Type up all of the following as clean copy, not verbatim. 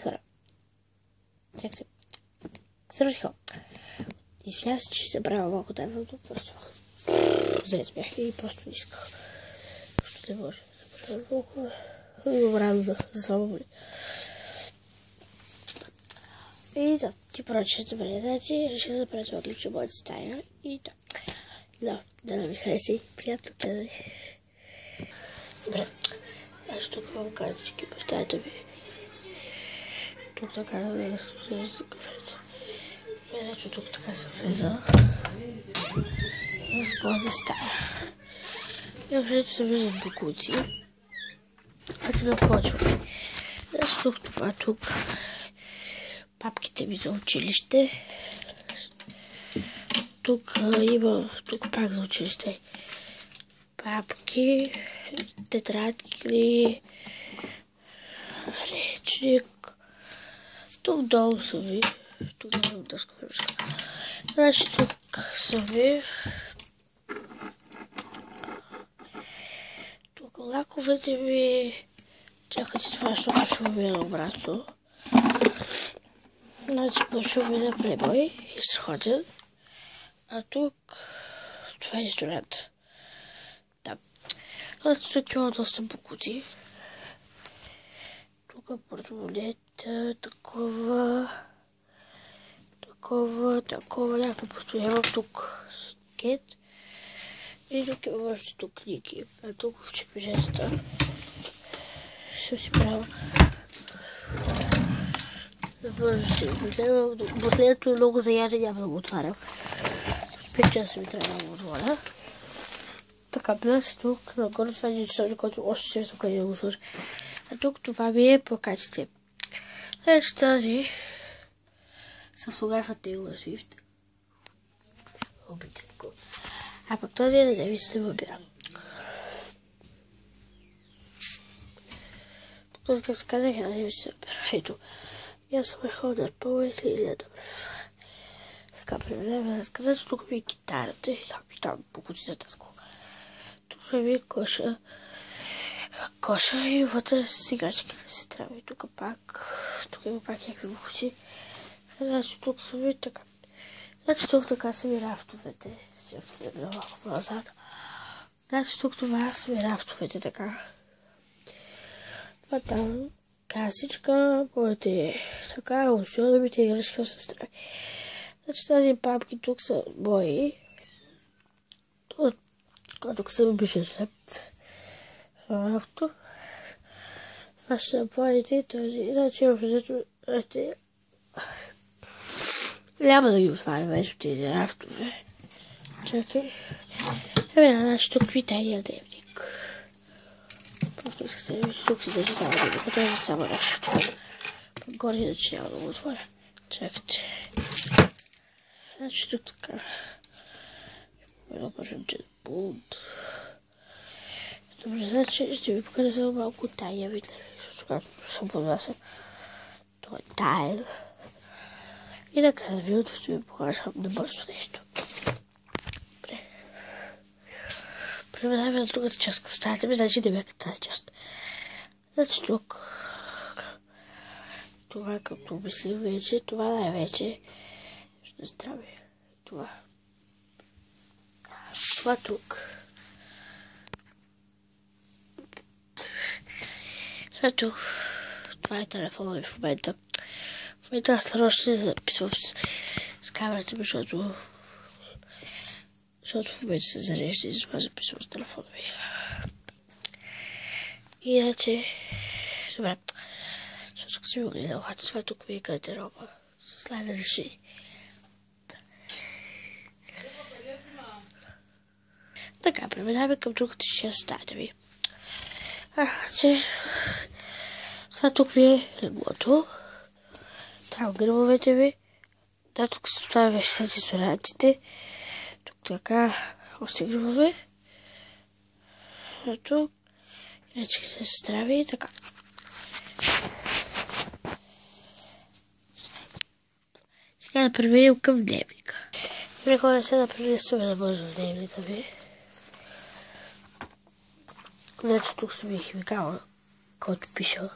хора. Чакайте. Сръчка. Извинявам се, че се правя малко тайвното, просто заед бях и просто исках. Просто не може да се правя толкова. Време да слабо. И да, ти поръча да бъде, значи реших да правя отлично моята стая и да. Да ми хареса и приятно гледане. Добре, аз тук имам картички по стаята ми. Тук така да влезе за кафето. Значи тук така се влеза. В моята стая. И общо се виждат букуци. Значи да почваме. Значи тук. Папките ми за училище. Тук има, пак за училище. Папки, тетрадки, речник. Тук долу са ви. Тук долу дъска. Значи тук са ви. Тук лаковете ми. Чакайте, това ще ще мина обратно. Значи ще мина Playboy и сходен. А тук това е историята. Да. Аз тук има доста букути. Тук портмонета, такова, някакво постоянно тук скет. И тук има още тук книги. А тук в чекмеджетата ще си правя. Бутлето е много заяжен, няма да го отварям. 5 часа ми трябва да го отворя. Така, значи тук нагоре това е един часовник, който още се тук да го служа. А тук това ми е плакатите. Значи тази с фотографа Тейлор Свифт. Обичам го. А пък този е на Девис се выбира. Този, както казах, е на Девис се выбира. Ето. И аз съм ходил по или добре. Така, преминаваме да разказа, че тук ми е китарата и там покути за тъско. Тук ми е коша и вътре с играчки на сестра ми. Тук има пак някакви покути. Значи тук са ми така. Значи тук така са ми рафтовете. Сега ще да малко по-назад. Значи тук това са ми рафтовете така. Това там касичка, моите така, усиловите играчки на сестра ми. Значи тази папки тук са мои. Тук са ми беше свет. Малкото. Това ще са планите и този. Значи общо няма да ги отварям вече тези рафтове. Чакай. Значи тук ви тайния дневник. Просто искате да видите, тук си държи само дневник, като е само рафтове. Горе иначе няма да го отворя. Чакайте. Значи тук така. Едно пържем джетбулт. Добре, значи ще ви покажа само малко тайния вид. Защото както съм поднасен. Това е тайл. И накрая на видеото ще ви покажа небързо нещо. Добре. Преминаваме на другата част. Оставете ми, значи не бяха тази част. Значи тук. Това като обясним вече, това най-вече ще здраве. Това тук. Това тук. Това е телефона ми в момента. В момента аз ще записвам с камерата ми, защото в момента се зарежда и затова записвам с телефона ми. Иначе, добре. Защото си ми огледал хата, това тук ми е гардероба с лайна решение. Така, преминаваме към другата част стаята ми. Това тук ми е леглото. Там гръбовете ми. Да, тук това вече са дисонантите. Тук така, още гръбове. Тук. Иначе се здрави и така. Сега да преминем към дневника. Прехора се да прелистваме да бързо дневника ми. Значи тук съм ми химикала, който пиша.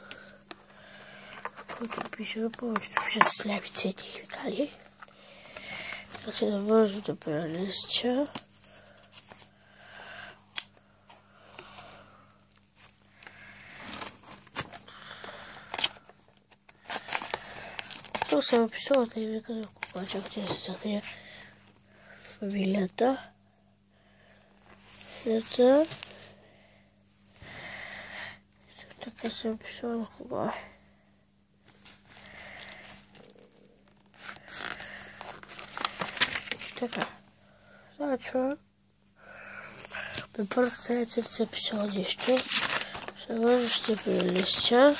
повечето пишат с някакви цвети и химикали. Значи навържу да прелистя. Тук съм описала да ви казах когато ще се закрия фамилията. Така съм описала кога е. Така. Значва. При първата страница не съм писала нищо. Навържу ще прелистя.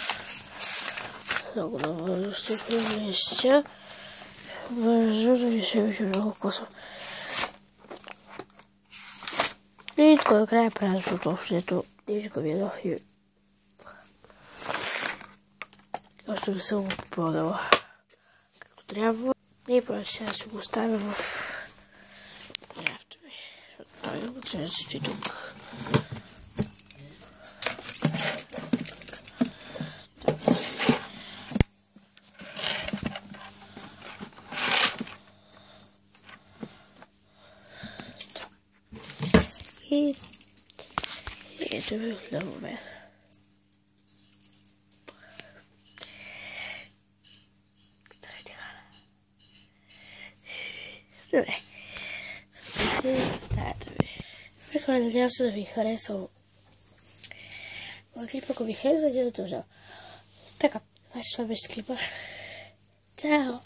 Много навържу ще прелистя. Вържу да ви се вижда много косъм. И тук накрая правя, защото общото нищо ми е нов и още не съм го попълнала както трябва. И просто сега ще го оставя в рафта ми, защото той обича да стои тук. И ето ви от момент. Здравейте, хора. Добре. Стаята ви. Добре, хора, надявам се да ви харесал моя клип. Ако ви хареса, да дължа. Така, значи това беше клипа. Чао!